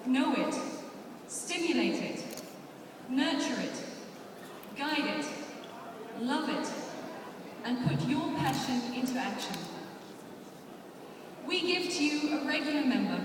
know it, stimulate it, nurture it, guide it, love it, and put your passion into action. We give to you a regular member,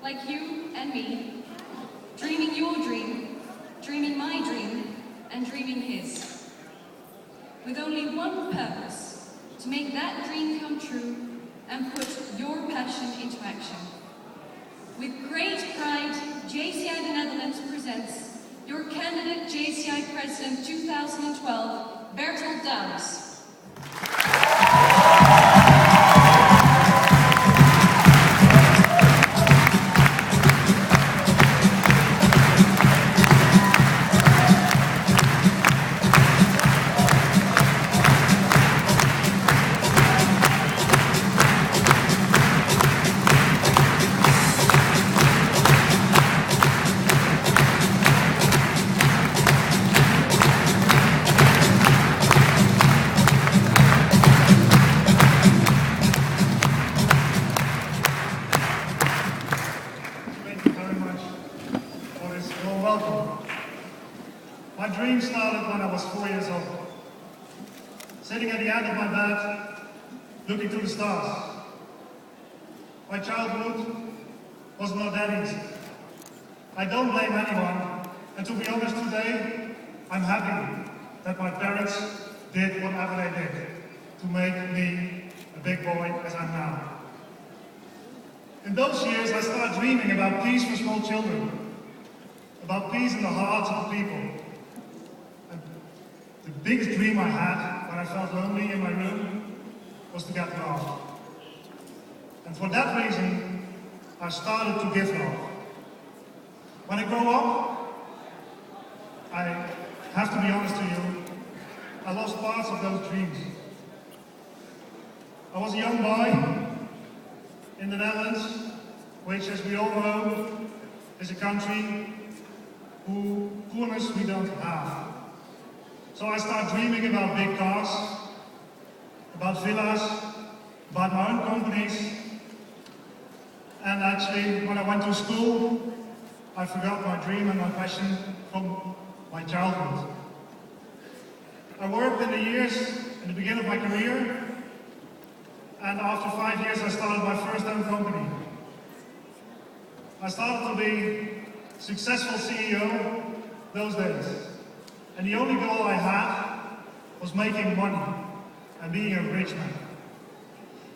like you and me, dreaming your dream, dreaming my dream, and dreaming his. With only one purpose, to make that dream come true and put your passion into action. With great pride, JCI the Netherlands presents your candidate JCI President 2012, Bertolt daems. Welcome. My dream started when I was 4 years old. Sitting at the end of my bed, looking to the stars. My childhood was not that easy. I don't blame anyone, and to be honest today, I'm happy that my parents did whatever they did to make me the big boy as I'm now. In those years, I started dreaming about peace for small children, about peace in the hearts of the people. And the biggest dream I had when I felt lonely in my room was to get love. And for that reason, I started to give love. When I grow up, I have to be honest to you, I lost parts of those dreams. I was a young boy in the Netherlands, which, as we all know, is a country whose coolness we don't have. So I started dreaming about big cars, about villas, about my own companies. And actually, when I went to school, I forgot my dream and my passion from my childhood. I worked in the beginning of my career, and after 5 years I started my first own company. I started to be successful CEO those days. And the only goal I had was making money and being a rich man.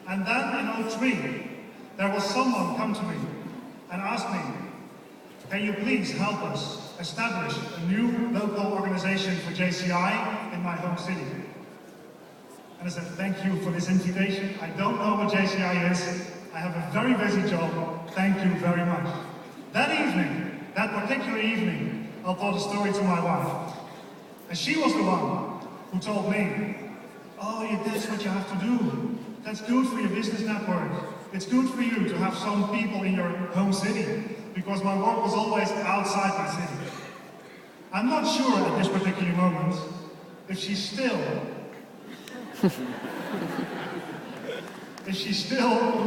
And then in 2003, there was someone come to me and asked me, can you please help us establish a new local organization for JCI in my home city? And I said, thank you for this invitation. I don't know what JCI is. I have a very busy job. Thank you very much. That particular evening, I told a story to my wife. And she was the one who told me, oh, that's what you have to do. That's good for your business network. It's good for you to have some people in your home city, because my work was always outside my city. I'm not sure at this particular moment if she still would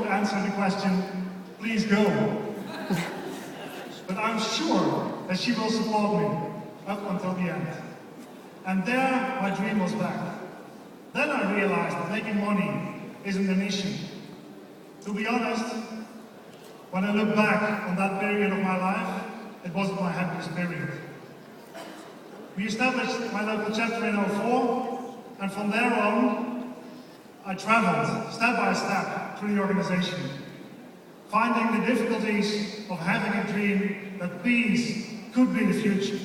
answer the question, please go. But I'm sure that she will support me up until the end. And there, my dream was back. Then I realized that making money isn't an issue. To be honest, when I look back on that period of my life, it wasn't my happiest period. We established my local chapter in 2004, and from there on, I traveled step by step through the organization, finding the difficulties of having a dream that peace could be the future.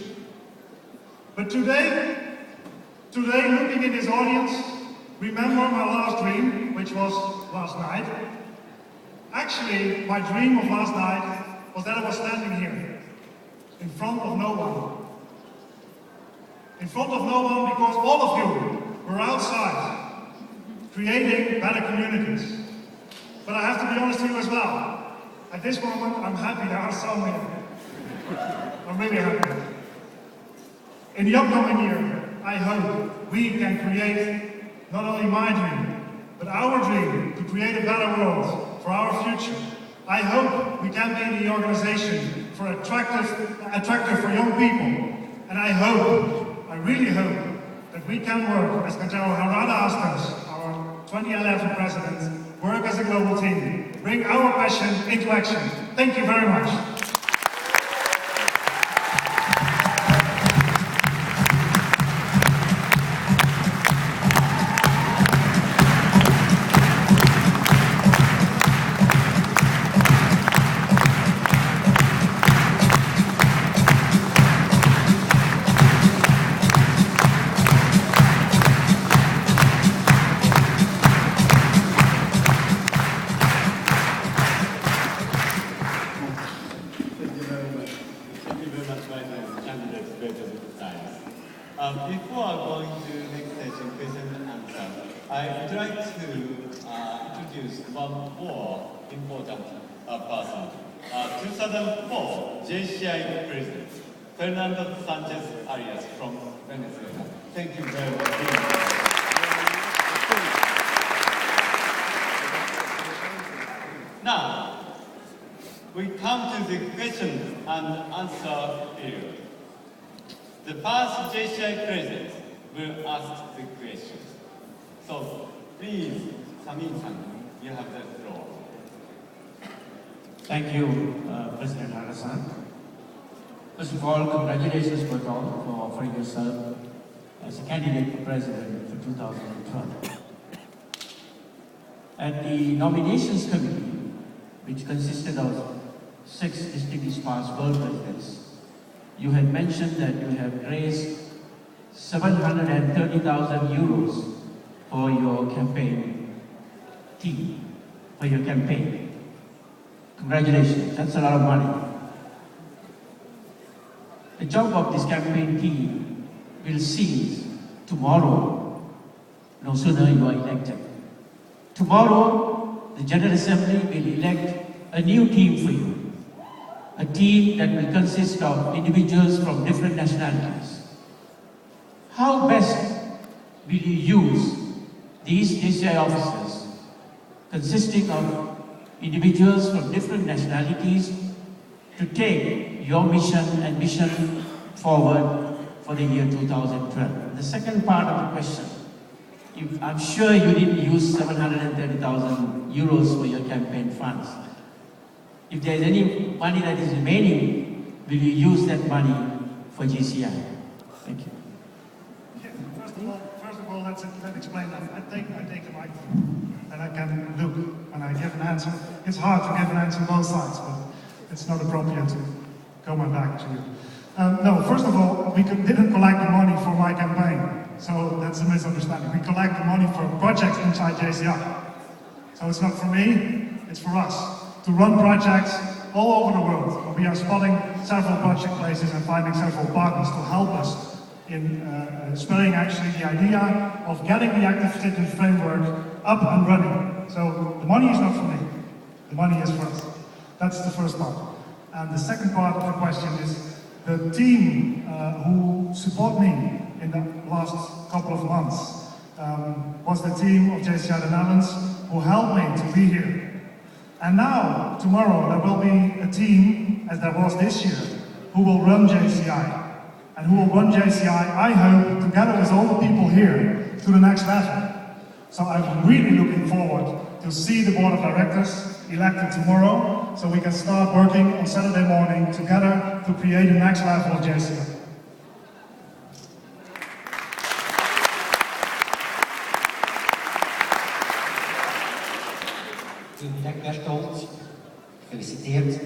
But today, looking in this audience, remember my last dream, which was last night. Actually, my dream of last night was that I was standing here, in front of no one. In front of no one because all of you were outside, creating better communities. But I have to be honest with you as well. At this moment, I'm happy there are some here. I'm really happy. In the upcoming year, I hope we can create not only my dream, but our dream to create a better world for our future. I hope we can be the organization for attractive for young people. And I really hope, that we can work, as Kajao Harada asked us, our 2011 president, work as a global team, bring our passion into action. Thank you very much. Before going to next session, question and answer, I would like to introduce one more important person. 2004 JCI President, Fernando Sanchez Arias from Venezuela. Thank you very much. Now, we come to the question and answer period. The first JCI president will ask the question. So, please, Samin-san, you have the floor. Thank you, President Harasan. First of all, congratulations, Bertolt, for offering yourself as a candidate for president for 2012. At the nominations committee, which consisted of 6 distinguished past world presidents, you had mentioned that you have raised 730,000 euros for your campaign team, for your campaign. Congratulations, that's a lot of money. The job of this campaign team will cease tomorrow, no sooner you are elected. Tomorrow, the General Assembly will elect a new team for you. A team that will consist of individuals from different nationalities. How best will you use these JCI officers, consisting of individuals from different nationalities, to take your mission and mission forward for the year 2012? The second part of the question, I'm sure you didn't use 730,000 euros for your campaign funds. If there is any money that is remaining, will you use that money for JCI? Thank you. Yeah, first of all, let's explain that. I take the microphone and I can look when I give an answer. It's hard to give an answer on both sides, but it's not appropriate to go back to you. No, first of all, we didn't collect the money for my campaign, so that's a misunderstanding. We collect the money for projects inside JCI. So it's not for me, it's for us, to run projects all over the world. We are spotting several project places and finding several partners to help us in spelling actually the idea of getting the active citizen framework up and running. So the money is not for me, the money is for us. That's the first part. And the second part of the question is the team who support me in the last couple of months was the team of JCI the Netherlands who helped me to be here. And now, tomorrow, there will be a team, as there was this year, who will run JCI. And who will run JCI, I hope, together with all the people here, to the next level. So I'm really looking forward to see the board of directors elected tomorrow, so we can start working on Saturday morning together to create the next level of JCI. Bertolt, gefeliciteerd.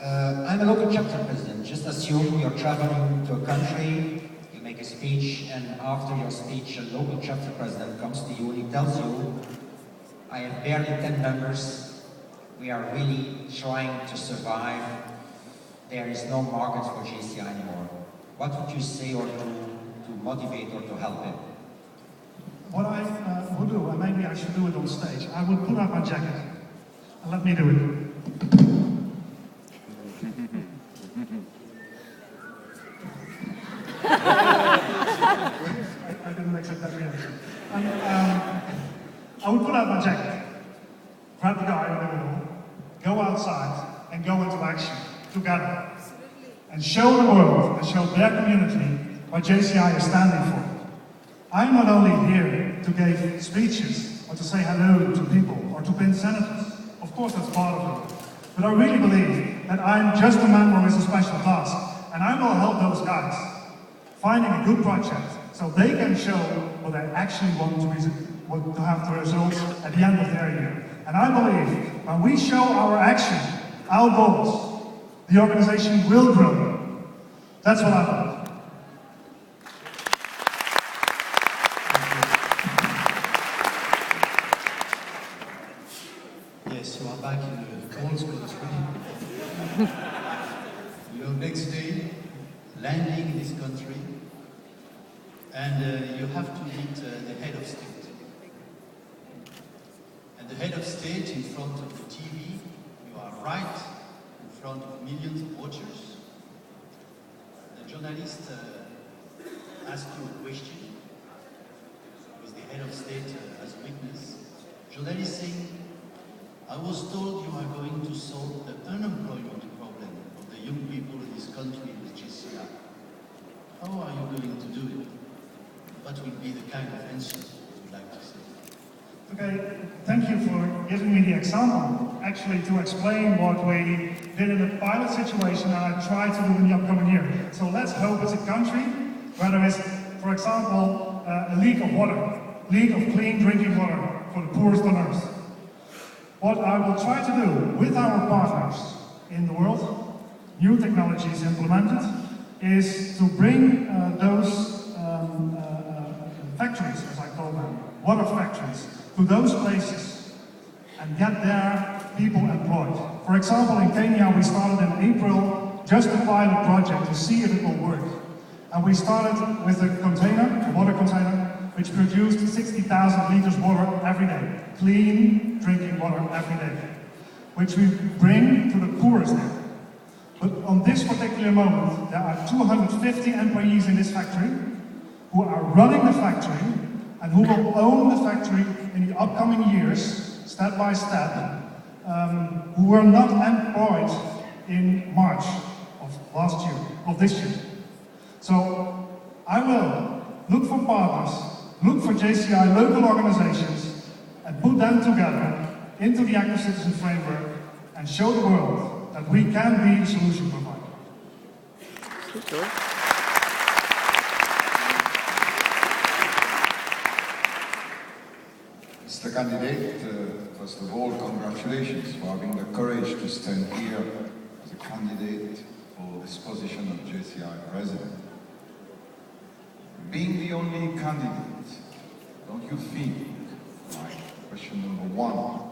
I'm a local chapter president. Just assume you're traveling to a country, you make a speech, and after your speech, a local chapter president comes to you and he tells you, I have barely 10 members, we are really trying to survive, there is no market for JCI anymore. What would you say or do to motivate or to help him? What I would do, and maybe I should do it on stage, I would put up my jacket and let me do it. I didn't accept that reaction. I would put out my jacket, grab the guy in the middle, go outside and go into action together and show the world and show their community what JCI is standing for. I'm not only here to give speeches or to say hello to people or to pin senators. Of course, that's part of it. But I really believe that I'm just a member with a special task, and I will help those guys finding a good project so they can show what they actually want to have the results at the end of their year. And I believe when we show our action, our goals, the organization will grow. That's what I believe. Yes, you are back in the cold country. Your next day, landing in this country, and you have to meet the head of state. And the head of state in front of the TV, you are right in front of millions of watchers. The journalist asks you a question with the head of state as a witness. Journalist saying, I was told you are going to solve the unemployment problem of the young people in this country with JCI. How are you going to do it? What will be the kind of answer you would like to say? Okay, thank you for giving me the example, actually to explain what we did in a pilot situation and I try to do in the upcoming year. So let's hope it's a country where there is, for example, a leak of water, leak of clean drinking water for the poorest on earth. What I will try to do with our partners in the world, new technologies implemented, is to bring those factories, as I call them, water factories, to those places and get their people employed. For example, in Kenya, we started in April just a pilot project to see if it will work. And we started with a container, a water container, which produced 60,000 liters water every day. Clean drinking water every day, which we bring to the poorest there. But on this particular moment, there are 250 employees in this factory who are running the factory and who will own the factory in the upcoming years, step by step, who were not employed in March of this year. So I will look for partners, look for JCI local organizations, and put them together into the active citizen framework and show the world that we can be the solution provider. Mr. Candidate, first of all, congratulations for having the courage to stand here as a candidate for this position of JCI President. Being the only candidate, don't you think, like question number one,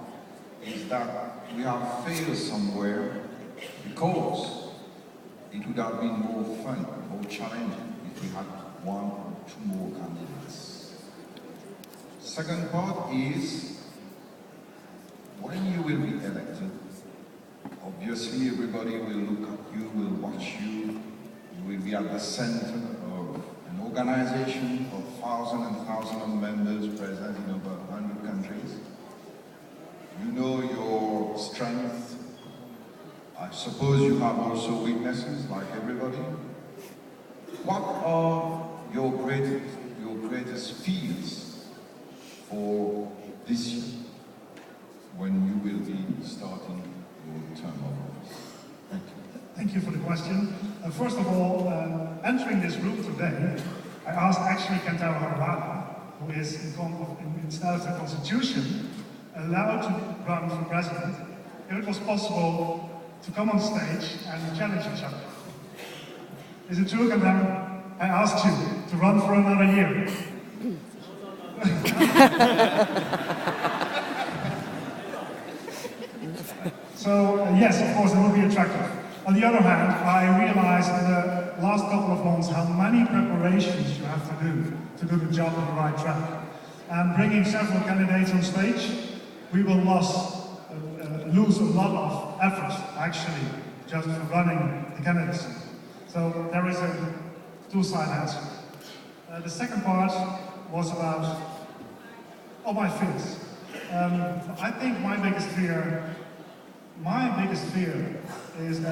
is that we have failed somewhere because it would have been more fun, more challenging if we had one or two more candidates. Second part is, when you will be elected, obviously everybody will look at you, will watch you, you will be at the center of an organization of thousands and thousands of members present in over 100 countries. You know your strength. I suppose you have also weaknesses, like everybody. What are your greatest fears for this year when you will be starting your term of office? Thank you. Thank you for the question. First of all, entering this room today, I asked actually Kentaro Harabada, who is instead of the Constitution, allowed to run for president, if it was possible to come on stage and challenge each other. Is it true, Kentaro? I asked you to run for another year. So, yes, of course, it will be attractive. On the other hand, I realized in the last couple of months how many preparations you have to do the job on the right track. And bringing several candidates on stage, we will lose a lot of effort, actually, just for running the candidacy. So there is a two-sided answer. The second part was about all my fears. I think my biggest fear My biggest fear is that